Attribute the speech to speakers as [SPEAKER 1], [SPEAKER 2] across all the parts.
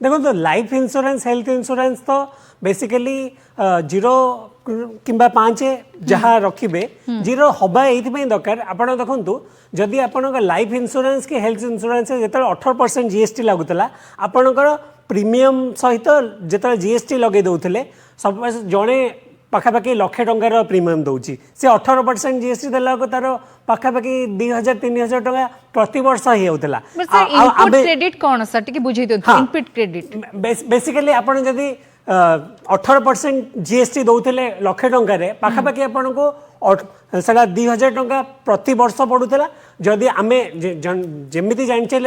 [SPEAKER 1] देखो life insurance health insurance तो basically 0 किंबा 5 जहाँ रखिए 0 हवा ये दरकार आपड़ देखु जदि आप लाइफ इंश्योरेंस कि हेल्थ इंश्योरेंस जो 18% जीएसटी लगुला आपणकर प्रीमियम सहित जो जीएसटी लगे दौले सब जड़े पाखापाखि लक्षे टंकार प्रीमियम दौर से 18% जीएसटी देला तार पाखापाखि 2000-3000 टका प्रति वर्ष ही होता
[SPEAKER 2] क्रेडिट कौन सर टी बुझे इनपुट क्रेडिट
[SPEAKER 1] बेसिकली आप जदि 18% जीएसटी दौले लक्षे टंकार पाखापाखि आपन को सारा 2000 टंका प्रति वर्ष पड़ूला जदि आम जमी जानचे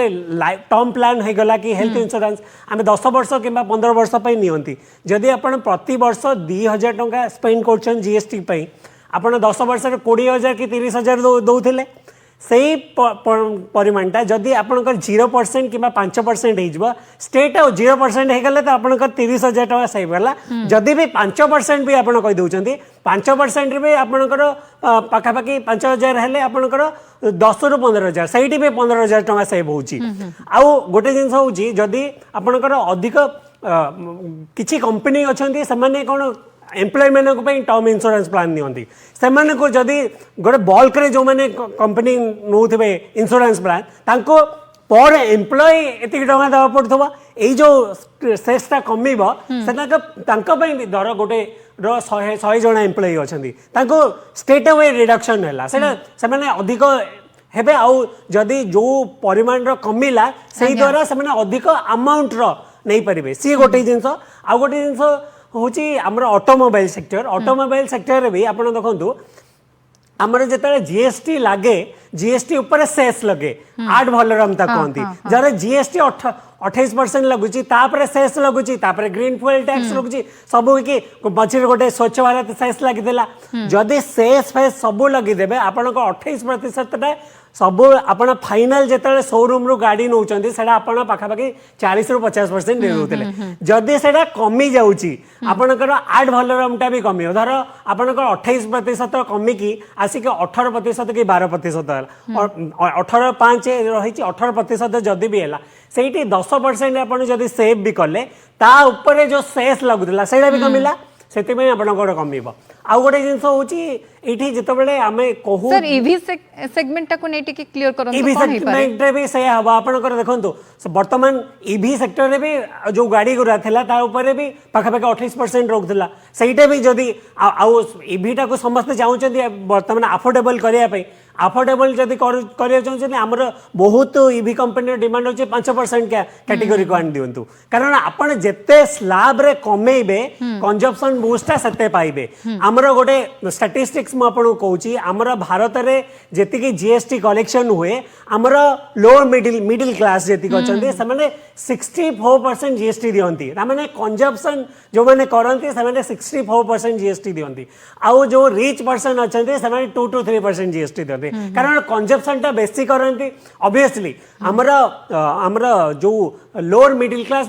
[SPEAKER 1] टर्म प्लान हो गला कि हेल्थ इंश्योरेंस आम 10 वर्ष कि 15 वर्ष नियंती जदि आप प्रति वर्ष 2000 टंका स्पेंड कर जीएसटी आप 10 वर्ष 20,000 कि 30,000 दौले से परिमाणटा जदि आपंकर 0% कि 5% हो स्टेट आ 0% होगले तो आपंकर 30,000 टका सेव है जदि भी 5% भी आप कहीदे 5% भी आपंकर पाखापाखि 5,000 हेल्ले आपंकर 10 ରୁ 15,000 से भी 15,000 टका सेव हो गोटे जिन हूँ जदि आपंकर अधिक किसी कंपनी अच्छा से कौन एम्प्लॉय मानक टर्म इंश्योरेंस प्लान नियंती से को जदि गोटे बल्क रे जो मैंने कंपनी नौथे इंश्योरेंस प्लान तांको पर एम्प्लॉय एति टका देवा पड़ो यही जो सेसटा कमिब से धर गोटे 100 जन एम्प्लॉय अच्छा स्टेट वे रिडक्शन है से अधिक हेबे आउ जदि जो परिमाण कमिला से द्वारा से अधिक अमाउंट नहीं पारे सी गोटे जिनस आउ गोटे जिनस हूँ आमर ऑटोमोबाइल सेक्टर भी आप देखु आमर जो जीएसटी लगे जीएसटी ऊपर सेस लगे आठ भलराम कहती जरा जीएसटी 28% लगुच सेस लगुच ग्रीन फ्यूएल टैक्स लगुच सब कि मझे गोटे स्वच्छ भारत सेस लगी जदि सेस फेस सब लगिदेवे आपण 28% सब आप फाइनाल जो शोरूम रू गाड़ी नौ पाखापाखि 40 ରୁ 50% दे जदि से कमी जापर 8 भलरामटा भी कमी धर आपंकर 28% कमिकी आसिक 18% कि 12% 18.5 रही 18% जदि भी है से 10% आप सेव भी कले ता ऊपर जो सेस लगुला से भी कमिला से आपंकर कमिब आउ गोटे जिनस हूँ ये जिते आम कहूँ
[SPEAKER 2] सर ईवी सेगमेंट को नहीं टिके क्लियर करो
[SPEAKER 1] ईवी सेगमेंट रे भी से हम आपनकर देखंतु वर्तमान ईवी सेक्टर रे भी जो गाड़ी गुरा थिला ता ऊपर भी पाखापाखि 28% रोकथिला सेटा भी जदि ईवीटा को समस्त चाहूँ वर्तमान अफोर्डेबल करने अफोर्डेबल जदि कर आमर बहुत ईवी कंपनी डिमांड अच्छे 5% कैटेगरी को आनी दिंतु कारण आपड़ जिते स्लाब रे कमेबे कंजप्शन बूस्टा सेते पाइबे आमर गोटे स्टैटिस्टिक्स मुझे कहूँ आमर भारत में जी जीएसटी कलेक्शन हुए आमर लोअर मिडिल क्लास जी अच्छा 64% जीएसटी दिखती मैंने कंजप्शन जो मैंने करती 64% जीएसटी दिखती आउ जो रिच पर्सन अच्छा 2 to 3% जीएसटी दिखती कारण कंजप्शन टा बेसी करती ऑब्वियसली आमर जो लोअर मिडिल क्लास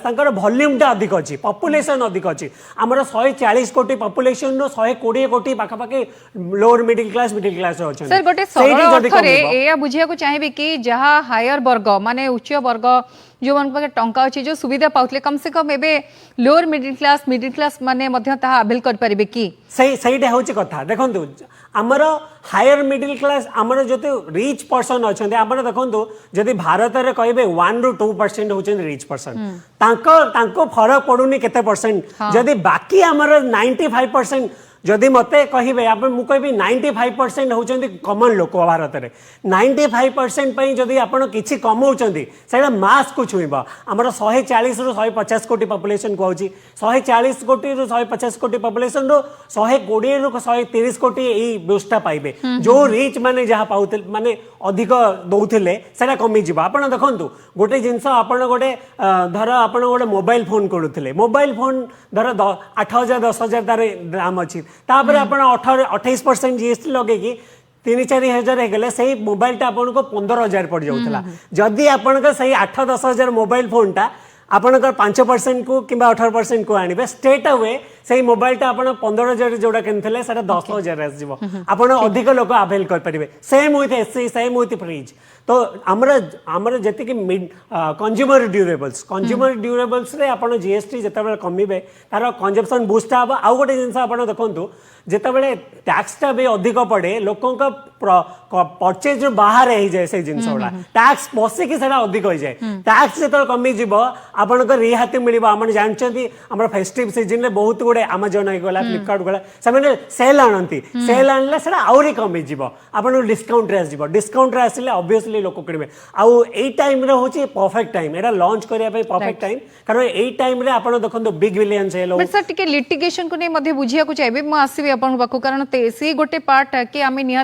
[SPEAKER 1] वॉल्यूम टा अधिक अच्छी पॉपुलेशन अधिक अच्छी आमर 140 कोटी पॉपुलेशन रो 120 कोटी पाखापाखि लोअर मिडिल क्लास अच्छा
[SPEAKER 2] सर गोटे सरल अर्थरे एया बुझिया को चाहिबे कि जहाँ हायर वर्ग माने उच्च वर्ग जो मन पाखे टंका अच्छी जो सुविधा पाउतले कम से कम एबे लोअर मिडिल क्लास माने मध्य ताहा अवेल कर परिबे कि
[SPEAKER 1] सहीटा हूँ कथा देखो आमर हायर मिडिल क्लास आमर जो रिच पर्सन अच्छा आमर देखो जदि भारत में कहे 1 ରୁ 2% होती रिच पर्सन फरक पड़ूनी केते परसेंट जदि बाकी आमर 95% जदि मत कहे मुझे कहि 95% होती कमन लोक भारत में 95% जदि आप किसी कमाऊँच से मास को छुईब आमर 140 ରୁ 150 कोटी पॉपुलेशन कहूँ 140 कोटी ରୁ 150 कोटी पॉपुलेशन रो 120 ରୁ 130 कोटी यही बूस्टा पाइबे जो रिच माने जहाँ पाते माने अधिक दौले से कमिज आप देखु गोटे जिनस आप गोटे धर आप गोटे मोबाइल फोन करुले मोबाइल फोन धर 8,000 10,000 तार दाम अच्छी तापर आप 28% जीएसटी लगे 3-4 हजार होगले से मोबाइलटा आपको 15,000 पड़ जाऊला जदि आपंकर से 8-10 हजार मोबाइल फोनटा आपंकर 5% को कि 18% को आने स्टेट हुए से मोबाइलटा आप 15,000 जोड़ा किनते से 10,000 आसो आप अधिक लोक आवेल करेंगे same with SC same with fridge तो आमर जति कंज्यूमर ड्यूरेबल्स रे आपण जीएसटी जिते कमिबे तार कंजम्पशन बूस्ट हम आउ गोटे जिन देखु जिते टैक्सटा भी अधिक पड़े लोकों परचेज बाहर हो जाए से जिन गुड़ा टैक्स बसिकी अधिक हो जाए टैक्स जो कमी जीव आपण रिहाती मिल आम जानते आम फेस्टिव सीजन में बहुत गुड़े आमाजन होगा फ्लिपकार्ट गला से सेल आनती सेल आनले से आहरी कमी जीव आपन डिस्काउंट आसो डिस्काउंट आसिले ऑब्वियसली लोक किणवे आउ ए टाइम रे होची परफेक्ट टाइम एरा लॉन्च करिया पे परफेक्ट टाइम कारण ए टाइम रे आपण देखंतो big billion sale
[SPEAKER 2] but sir टिके लिटिगेशन को नै मध्ये बुझिया को चाहिए म आसीबे आपन बाकू कारण ते सी गोटे पार्ट कि आमे